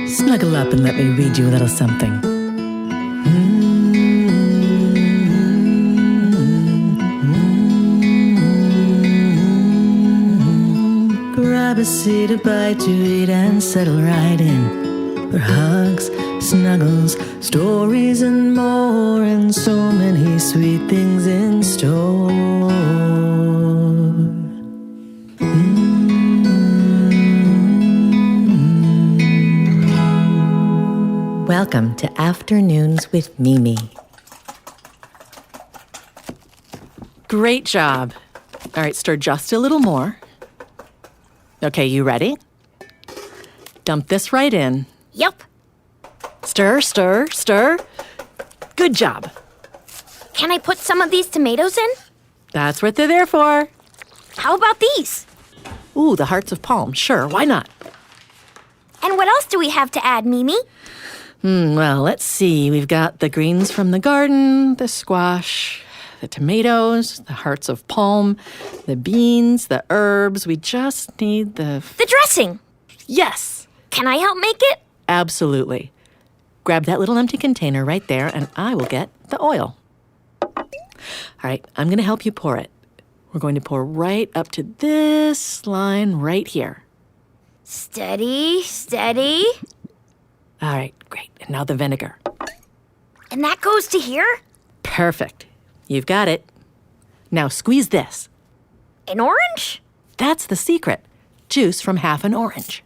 Snuggle up and let me read you a little something. Grab a seat, a bite to eat, and settle right in. For hugs, snuggles, stories, and more, and so many sweet things in store. Welcome to Afternoons with Mimi. Great job. All right, stir just a little more. Okay, you ready? Dump this right in. Yep. Stir, stir, stir. Good job. Can I put some of these tomatoes in? That's what they're there for. How about these? Ooh, the hearts of palm. Sure, why not? And what else do we have to add, Mimi? Well, let's see. We've got the greens from the garden, the squash, the tomatoes, the hearts of palm, the beans, the herbs. We just need the dressing. Yes! Can I help make it? Absolutely. Grab that little empty container right there, and I will get the oil. All right, I'm going to help you pour it. We're going to pour right up to this line right here. Steady, steady. All right, great. And now the vinegar. And that goes to here? Perfect. You've got it. Now squeeze this. An orange? That's the secret. Juice from half an orange.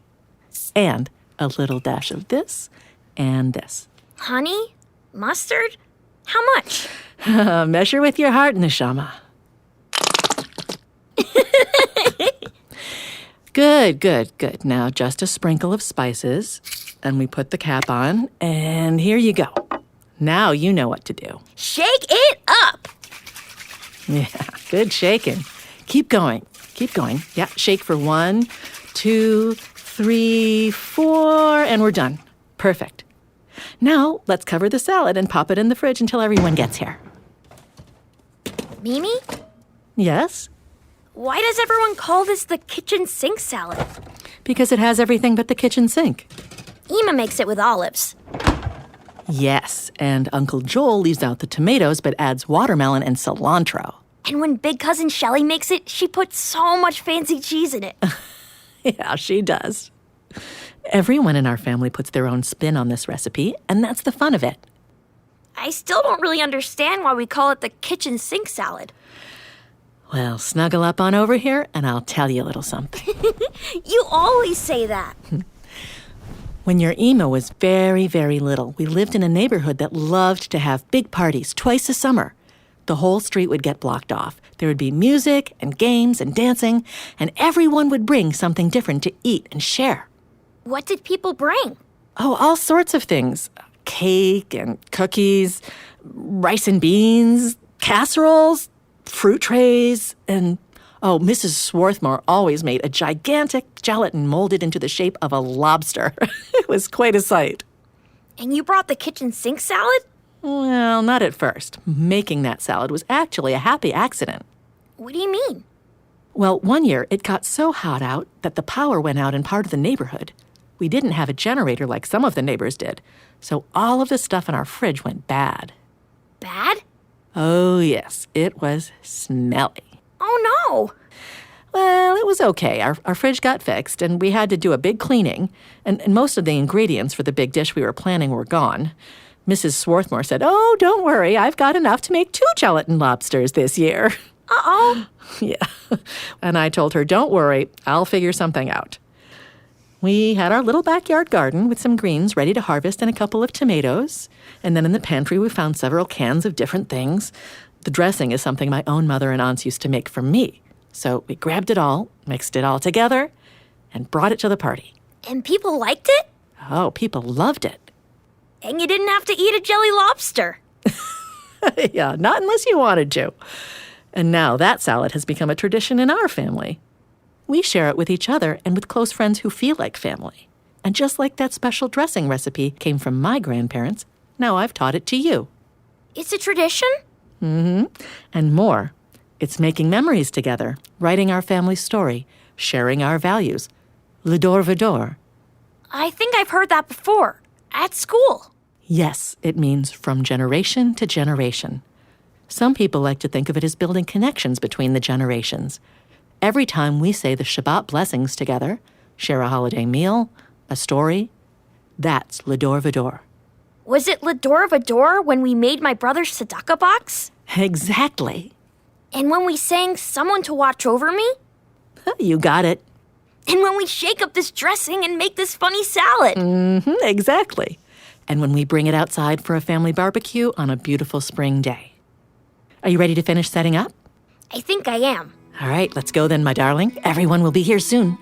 And a little dash of this and this. Honey? Mustard? How much? Measure with your heart, Neshama. Good, good, good. Now just a sprinkle of spices. And we put the cap on, and here you go. Now you know what to do. Shake it up! Yeah, good shaking. Keep going, keep going. Yeah, shake for 1, 2, 3, 4, and we're done. Perfect. Now, let's cover the salad and pop it in the fridge until everyone gets here. Mimi? Yes? Why does everyone call this the kitchen sink salad? Because it has everything but the kitchen sink. Ema makes it with olives. Yes, and Uncle Joel leaves out the tomatoes but adds watermelon and cilantro. And when Big Cousin Shelley makes it, she puts so much fancy cheese in it. Yeah, she does. Everyone in our family puts their own spin on this recipe, and that's the fun of it. I still don't really understand why we call it the kitchen sink salad. Well, snuggle up on over here, and I'll tell you a little something. You always say that. When your Ema was very, very little, we lived in a neighborhood that loved to have big parties twice a summer. The whole street would get blocked off. There would be music and games and dancing, and everyone would bring something different to eat and share. What did people bring? Oh, all sorts of things. Cake and cookies, rice and beans, casseroles, fruit trays, and Mrs. Swarthmore always made a gigantic gelatin molded into the shape of a lobster. It was quite a sight. And you brought the kitchen sink salad? Well, not at first. Making that salad was actually a happy accident. What do you mean? Well, one year it got so hot out that the power went out in part of the neighborhood. We didn't have a generator like some of the neighbors did, so all of the stuff in our fridge went bad. Bad? Oh, yes, it was smelly. Oh, no. Well, it was okay. Our fridge got fixed, and we had to do a big cleaning, and most of the ingredients for the big dish we were planning were gone. Mrs. Swarthmore said, "Oh, don't worry, I've got enough to make 2 gelatin lobsters this year." Uh-oh. Yeah. And I told her, "Don't worry, I'll figure something out." We had our little backyard garden with some greens ready to harvest and a couple of tomatoes. And then in the pantry, we found several cans of different things. The dressing is something my own mother and aunts used to make for me. So we grabbed it all, mixed it all together, and brought it to the party. And people liked it? Oh, people loved it. And you didn't have to eat a jelly lobster. Yeah, not unless you wanted to. And now that salad has become a tradition in our family. We share it with each other and with close friends who feel like family. And just like that special dressing recipe came from my grandparents, now I've taught it to you. It's a tradition? Mm-hmm. And more. It's making memories together, writing our family story, sharing our values. L'dor v'dor. I think I've heard that before. At school. Yes, it means from generation to generation. Some people like to think of it as building connections between the generations. Every time we say the Shabbat blessings together, share a holiday meal, a story, that's L'Dor V'Dor. Was it L'Dor V'Dor when we made my brother's tzedakah box? Exactly. And when we sang Someone to Watch Over Me? You got it. And when we shake up this dressing and make this funny salad? Exactly. And when we bring it outside for a family barbecue on a beautiful spring day. Are you ready to finish setting up? I think I am. All right, let's go then, my darling. Everyone will be here soon.